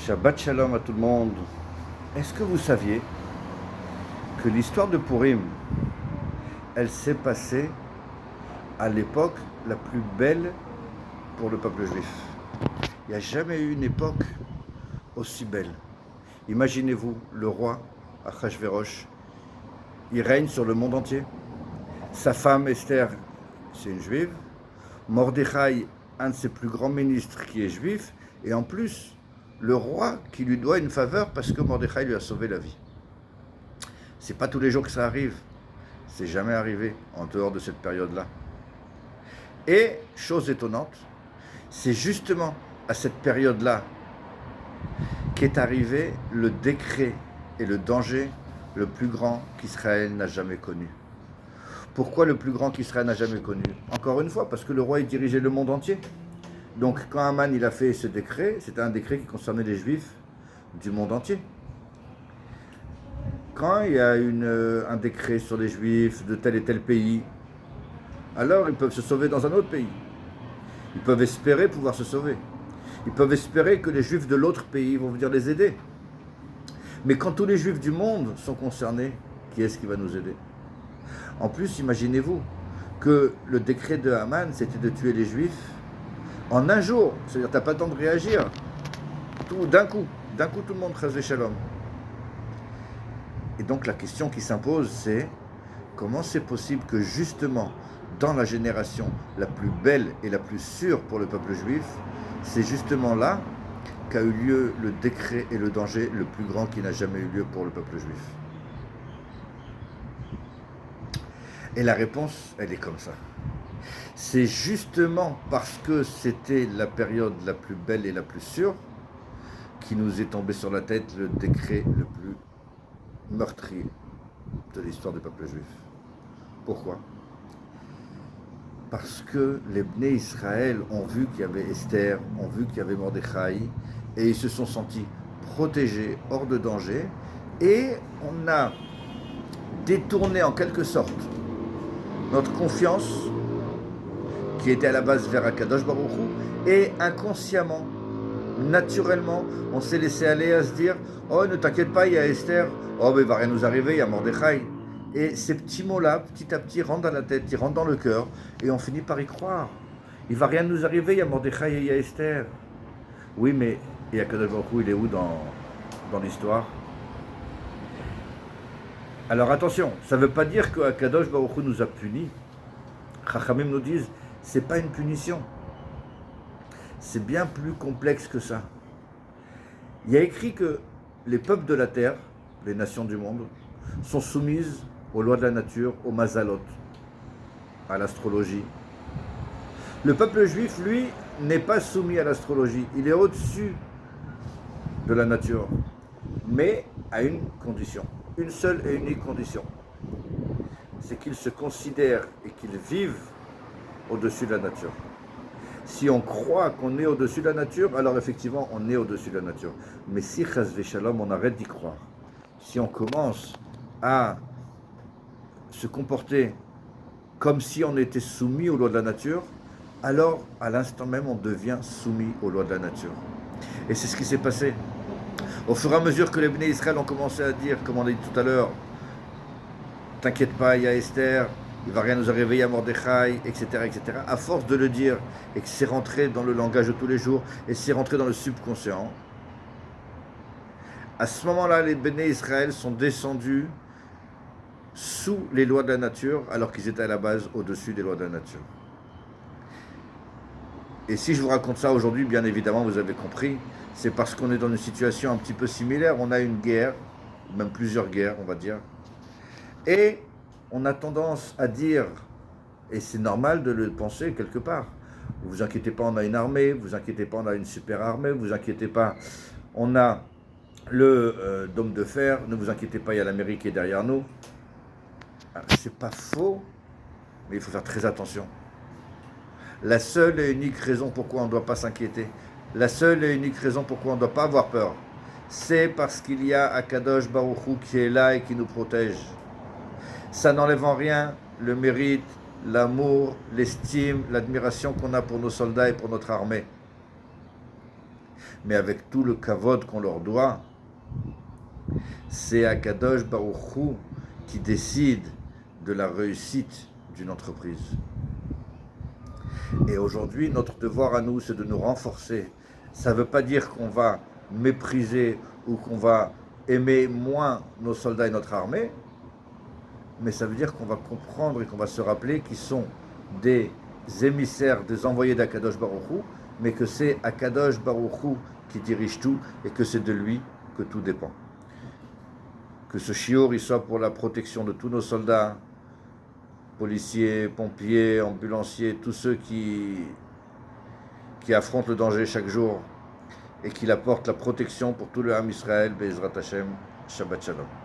Shabbat Shalom à tout le monde. Est-ce que vous saviez que l'histoire de Purim, elle s'est passée à l'époque la plus belle pour le peuple juif? Il n'y a jamais eu une époque aussi belle. Imaginez-vous, le roi Achashverosh, il règne sur le monde entier. Sa femme Esther, c'est une juive. Mordechai, un de ses plus grands ministres qui est juif. Et en plus, le roi qui lui doit une faveur parce que Mordechai lui a sauvé la vie. C'est pas tous les jours que ça arrive. C'est jamais arrivé en dehors de cette période-là. Et, chose étonnante, c'est justement à cette période-là qu'est arrivé le décret et le danger le plus grand qu'Israël n'a jamais connu. Pourquoi le plus grand qu'Israël n'a jamais connu? Encore une fois, parce que le roi il dirigeait le monde entier. Donc quand Haman il a fait ce décret, c'était un décret qui concernait les juifs du monde entier. Quand il y a un décret sur les juifs de tel et tel pays, alors ils peuvent se sauver dans un autre pays. Ils peuvent espérer pouvoir se sauver. Ils peuvent espérer que les juifs de l'autre pays vont venir les aider. Mais quand tous les juifs du monde sont concernés, qui est-ce qui va nous aider? En plus, imaginez-vous que le décret de Haman, c'était de tuer les juifs en un jour. C'est-à-dire, tu n'as pas le temps de réagir. D'un coup, tout le monde chas shalom. Et donc, la question qui s'impose, c'est comment c'est possible que justement, dans la génération la plus belle et la plus sûre pour le peuple juif, c'est justement là qu'a eu lieu le décret et le danger le plus grand qui n'a jamais eu lieu pour le peuple juif. Et la réponse, elle est comme ça. C'est justement parce que c'était la période la plus belle et la plus sûre qui nous est tombé sur la tête le décret le plus meurtrier de l'histoire du peuple juif. Pourquoi? Parce que les Bnei Israël ont vu qu'il y avait Esther, ont vu qu'il y avait Mordechai, et ils se sont sentis protégés, hors de danger, et on a détourné en quelque sorte notre confiance, qui était à la base vers Akadosh Baruch Hu, et inconsciemment, naturellement, on s'est laissé aller à se dire « Oh, ne t'inquiète pas, il y a Esther, oh, mais il va rien nous arriver, il y a Mordechai ». Et ces petits mots-là, petit à petit, rentrent dans la tête, ils rentrent dans le cœur, et on finit par y croire. Il va rien nous arriver, il y a Mordechai et il y a Esther. Oui, mais et Akadosh Baruch Hu, il est où dans l'histoire? Alors attention, ça ne veut pas dire que Akadosh Baruch Hu nous a punis. Chachamim nous disent, c'est pas une punition. C'est bien plus complexe que ça. Il y a écrit que les peuples de la terre, les nations du monde, sont soumises aux lois de la nature, au mazalot, à l'astrologie. Le peuple juif, lui, n'est pas soumis à l'astrologie. Il est au-dessus de la nature, mais à une condition, une seule et unique condition. C'est qu'ils se considèrent et qu'ils vivent au-dessus de la nature. Si on croit qu'on est au-dessus de la nature, alors effectivement, on est au-dessus de la nature. Mais si, chas v'shalom, on arrête d'y croire, si on commence à se comporter comme si on était soumis aux lois de la nature, alors à l'instant même on devient soumis aux lois de la nature. Et c'est ce qui s'est passé. Au fur et à mesure que les Bnei Israël ont commencé à dire, comme on a dit tout à l'heure, t'inquiète pas, il y a Esther, il va rien nous arriver, il y a Mordechai, etc., etc. À force de le dire et que c'est rentré dans le langage de tous les jours et c'est rentré dans le subconscient, à ce moment-là, les Bnei Israël sont descendus sous les lois de la nature, alors qu'ils étaient à la base au-dessus des lois de la nature. Et si je vous raconte ça aujourd'hui, bien évidemment, vous avez compris, c'est parce qu'on est dans une situation un petit peu similaire. On a une guerre, même plusieurs guerres, on va dire. Et on a tendance à dire, et c'est normal de le penser quelque part, vous inquiétez pas, on a une armée, vous inquiétez pas, on a une super armée, vous inquiétez pas, on a le dôme de fer, ne vous inquiétez pas, il y a l'Amérique qui est derrière nous. C'est pas faux, mais il faut faire très attention. La seule et unique raison pourquoi on ne doit pas s'inquiéter, la seule et unique raison pourquoi on ne doit pas avoir peur, c'est parce qu'il y a Akadosh Baruch Hu qui est là et qui nous protège. Ça n'enlève en rien le mérite, l'amour, l'estime, l'admiration qu'on a pour nos soldats et pour notre armée. mais avec tout le kavod qu'on leur doit, c'est Akadosh Baruch Hu qui décide de la réussite d'une entreprise. Et aujourd'hui, notre devoir à nous, c'est de nous renforcer. Ça ne veut pas dire qu'on va mépriser ou qu'on va aimer moins nos soldats et notre armée, mais ça veut dire qu'on va comprendre et qu'on va se rappeler qu'ils sont des émissaires, des envoyés d'Akadosh Baruch Hu, mais que c'est Akadosh Baruch Hu qui dirige tout et que c'est de lui que tout dépend. Que ce shiur il soit pour la protection de tous nos soldats, policiers, pompiers, ambulanciers, tous ceux qui affrontent le danger chaque jour et qui apportent la protection pour tout le Ham Israël, Be'ezrat Hashem, Shabbat Shalom.